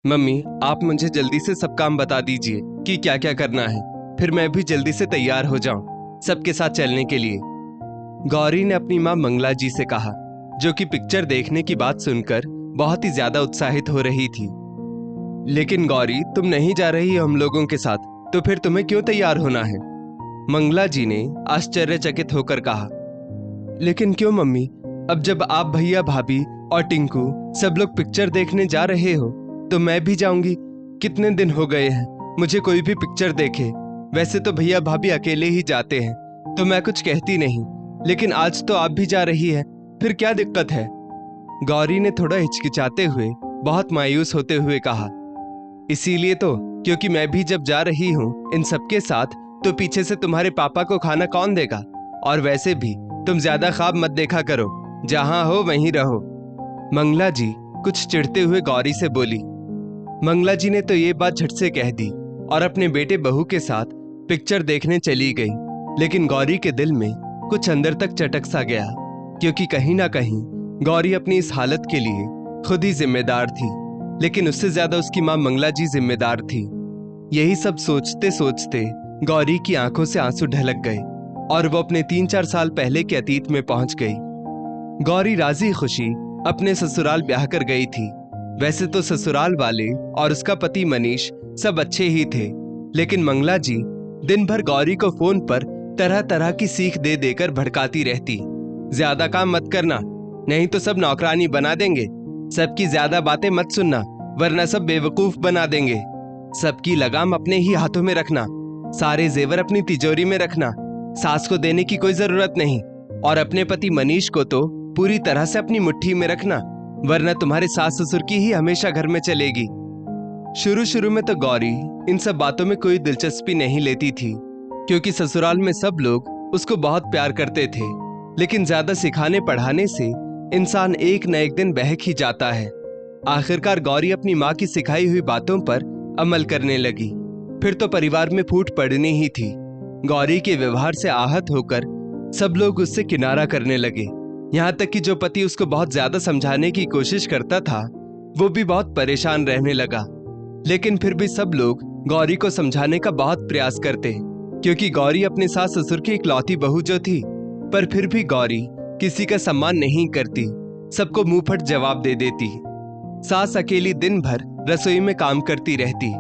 Mummy, आप मुझे जल्दी से सब काम बता दीजिए कि क्या क्या करना है, फिर मैं भी जल्दी से तैयार हो जाऊं सबके साथ चलने के लिए। गौरी ने अपनी माँ मंगला जी से कहा, जो कि पिक्चर देखने की बात सुनकर बहुत ही ज्यादा उत्साहित हो रही थी। लेकिन गौरी, तुम नहीं जा रही हो हम लोगों के साथ, तो फिर तुम्हें क्यों तैयार होना है? मंगला जी ने आश्चर्यचकित होकर कहा। लेकिन क्यों मम्मी? अब जब आप, भैया, भाभी और टिंकू सब लोग पिक्चर देखने जा रहे हो तो मैं भी जाऊंगी। कितने दिन हो गए हैं मुझे कोई भी पिक्चर देखे। वैसे तो भैया भाभी अकेले ही जाते हैं तो मैं कुछ कहती नहीं, लेकिन आज तो आप भी जा रही है, फिर क्या दिक्कत है? गौरी ने थोड़ा हिचकिचाते हुए, बहुत मायूस होते हुए कहा। इसीलिए तो, क्योंकि मैं भी जब जा रही हूँ इन सबके साथ तो पीछे से तुम्हारे पापा को खाना कौन देगा? और वैसे भी तुम ज्यादा ख्वाब मत देखा करो, जहां हो वहीं रहो। मंगला जी कुछ चिढ़ते हुए गौरी से बोली। मंगला जी ने तो ये बात झट से कह दी और अपने बेटे बहू के साथ पिक्चर देखने चली गई। लेकिन गौरी के दिल में कुछ अंदर तक चटक सा गया, क्योंकि कहीं ना कहीं गौरी अपनी इस हालत के लिए खुद ही जिम्मेदार थी, लेकिन उससे ज्यादा उसकी माँ मंगला जी जिम्मेदार थी। यही सब सोचते सोचते गौरी की आंखों से आंसू ढलक गए और वो अपने 3-4 साल पहले के अतीत में पहुंच गई। गौरी राजी खुशी अपने ससुराल ब्याह कर गई थी। वैसे तो ससुराल वाले और उसका पति मनीष सब अच्छे ही थे, लेकिन मंगला जी दिन भर गौरी को फोन पर तरह तरह की सीख दे देकर भड़काती रहती। ज्यादा काम मत करना, नहीं तो सब नौकरानी बना देंगे। सबकी ज्यादा बातें मत सुनना, वरना सब बेवकूफ बना देंगे। सबकी लगाम अपने ही हाथों में रखना, सारे जेवर अपनी तिजोरी में रखना, सास को देने की कोई जरूरत नहीं। और अपने पति मनीष को तो पूरी तरह से अपनी मुट्ठी में रखना, वरना तुम्हारे सास ससुर की ही हमेशा घर में चलेगी। शुरू शुरू में तो गौरी इन सब बातों में कोई दिलचस्पी नहीं लेती थी, क्योंकि ससुराल में सब लोग उसको बहुत प्यार करते थे। लेकिन ज्यादा सिखाने पढ़ाने से इंसान एक न एक दिन बहक ही जाता है। आखिरकार गौरी अपनी माँ की सिखाई हुई बातों पर अमल करने लगी। फिर तो परिवार में फूट पड़नी ही थी। गौरी के व्यवहार से आहत होकर सब लोग उससे किनारा करने लगे। यहाँ तक कि जो पति उसको बहुत ज्यादा समझाने की कोशिश करता था, वो भी बहुत परेशान रहने लगा। लेकिन फिर भी सब लोग गौरी को समझाने का बहुत प्रयास करते, क्योंकि गौरी अपने सास ससुर की इकलौती बहू जो थी। पर फिर भी गौरी किसी का सम्मान नहीं करती, सबको मुंहफट जवाब दे देती। सास अकेली दिन भर रसोई में काम करती रहती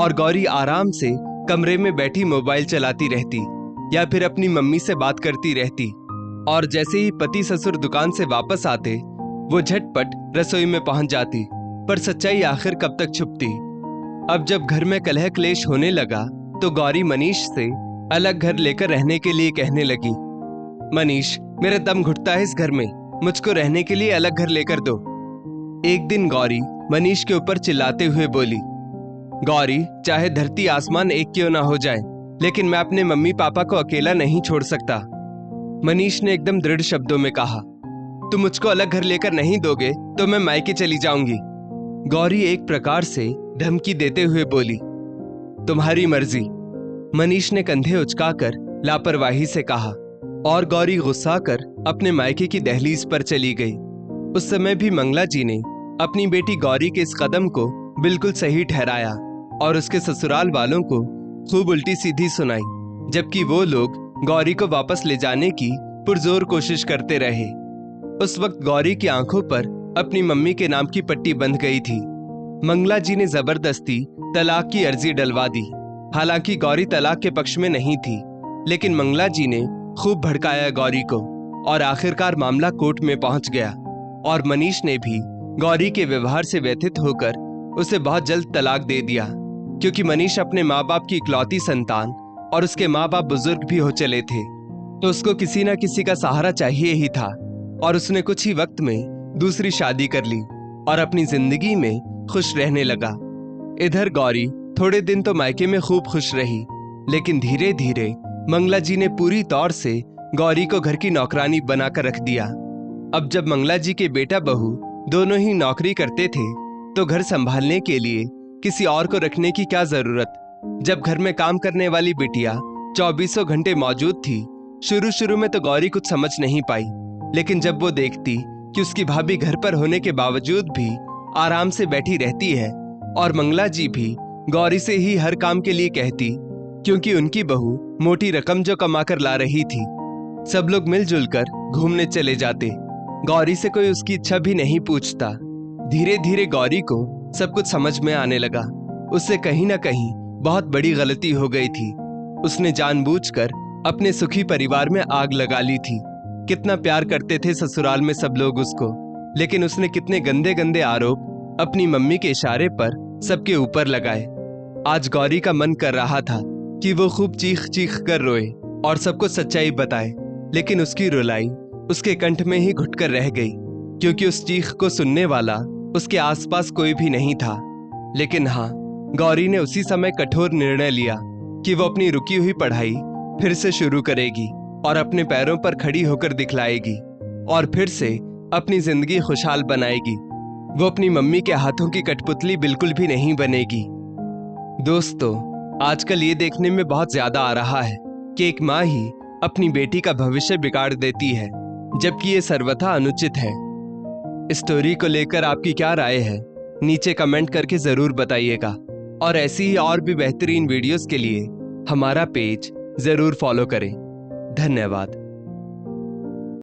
और गौरी आराम से कमरे में बैठी मोबाइल चलाती रहती या फिर अपनी मम्मी से बात करती रहती। और जैसे ही पति ससुर दुकान से वापस आते, वो झटपट रसोई में पहुंच जाती। पर सच्चाई आखिर कब तक छुपती? अब जब घर में कलह क्लेश होने लगा तो गौरी मनीष से अलग घर लेकर रहने के लिए कहने लगी। मनीष, मेरा दम घुटता है इस घर में, मुझको रहने के लिए अलग घर लेकर दो। एक दिन गौरी मनीष के ऊपर चिल्लाते हुए बोली, गौरी, चाहे धरती आसमान एक क्यों ना हो जाए, लेकिन मैं अपने मम्मी पापा को अकेला नहीं छोड़ सकता। मनीष ने एकदम दृढ़ शब्दों में कहा, तुम मुझको अलग घर लेकर नहीं दोगे तो मैं मायके चली जाऊंगी। गौरी एक प्रकार से धमकी देते हुए बोली, तुम्हारी मर्जी। मनीष ने कंधे उचकाकर लापरवाही से कहा और गौरी गुस्सा कर अपने मायके की दहलीज पर चली गई। उस समय भी मंगला जी ने अपनी बेटी गौरी के इस कदम को बिल्कुल सही ठहराया और उसके ससुराल वालों को खूब उल्टी सीधी सुनाई, जबकि वो लोग गौरी को वापस ले जाने की पुरजोर कोशिश करते रहे। उस वक्त गौरी की आंखों पर अपनी मम्मी के नाम की पट्टी बंध गई थी। मंगला जी ने जबरदस्ती तलाक की अर्जी डलवा दी। हालांकि गौरी तलाक के पक्ष में नहीं थी, लेकिन मंगला जी ने खूब भड़काया गौरी को और आखिरकार मामला कोर्ट में पहुंच गया। और मनीष ने भी गौरी के व्यवहार से व्यथित होकर उसे बहुत जल्द तलाक दे दिया, क्योंकि मनीष अपने माँ बाप की इकलौती संतान और उसके माँ बाप बुजुर्ग भी हो चले थे, तो उसको किसी न किसी का सहारा चाहिए ही था। और उसने कुछ ही वक्त में दूसरी शादी कर ली और अपनी जिंदगी में खुश रहने लगा। इधर गौरी थोड़े दिन तो मायके में खूब खुश रही, लेकिन धीरे धीरे मंगला जी ने पूरी तौर से गौरी को घर की नौकरानी बनाकर रख दिया। अब जब मंगला जी के बेटा बहू दोनों ही नौकरी करते थे, तो घर संभालने के लिए किसी और को रखने की क्या जरूरत, जब घर में काम करने वाली बिटिया 24 घंटे मौजूद थी। शुरू शुरू में तो गौरी कुछ समझ नहीं पाई, लेकिन जब वो देखती कि उसकी भाभी घर पर होने के बावजूद भी आराम से बैठी रहती है, और मंगला जी भी गौरी से ही हर काम के लिए कहती, क्योंकि उनकी बहू मोटी रकम जो कमा कर ला रही थी। सब लोग मिलजुल कर घूमने चले जाते। गौरी से कोई उसकी इच्छा भी नहीं पूछता। धीरे धीरे गौरी को सब कुछ समझ में आने लगा। उससे कहीं ना कहीं बहुत बड़ी गलती हो गई थी। उसने जानबूझकर अपने सुखी परिवार में आग लगा ली थी। कितना प्यार करते थे ससुराल में सब लोग उसको, लेकिन उसने कितने गंदे गंदे आरोप अपनी मम्मी के इशारे पर सबके ऊपर लगाए। आज गौरी का मन कर रहा था कि वो खूब चीख चीख कर रोए और सबको सच्चाई बताए, लेकिन उसकी रुलाई उसके कंठ में ही घुटकर रह गई, क्योंकि उस चीख को सुनने वाला उसके आसपास कोई भी नहीं था। लेकिन हाँ, गौरी ने उसी समय कठोर निर्णय लिया कि वो अपनी रुकी हुई पढ़ाई फिर से शुरू करेगी और अपने पैरों पर खड़ी होकर दिखलाएगी और फिर से अपनी जिंदगी खुशहाल बनाएगी। वो अपनी मम्मी के हाथों की कठपुतली बिल्कुल भी नहीं बनेगी। दोस्तों, आजकल ये देखने में बहुत ज्यादा आ रहा है कि एक माँ ही अपनी बेटी का भविष्य बिगाड़ देती है, जबकि ये सर्वथा अनुचित है। इस स्टोरी को लेकर आपकी क्या राय है, नीचे कमेंट करके जरूर बताइएगा। और ऐसी ही और भी बेहतरीन वीडियोस के लिए हमारा पेज जरूर फॉलो करें। धन्यवाद।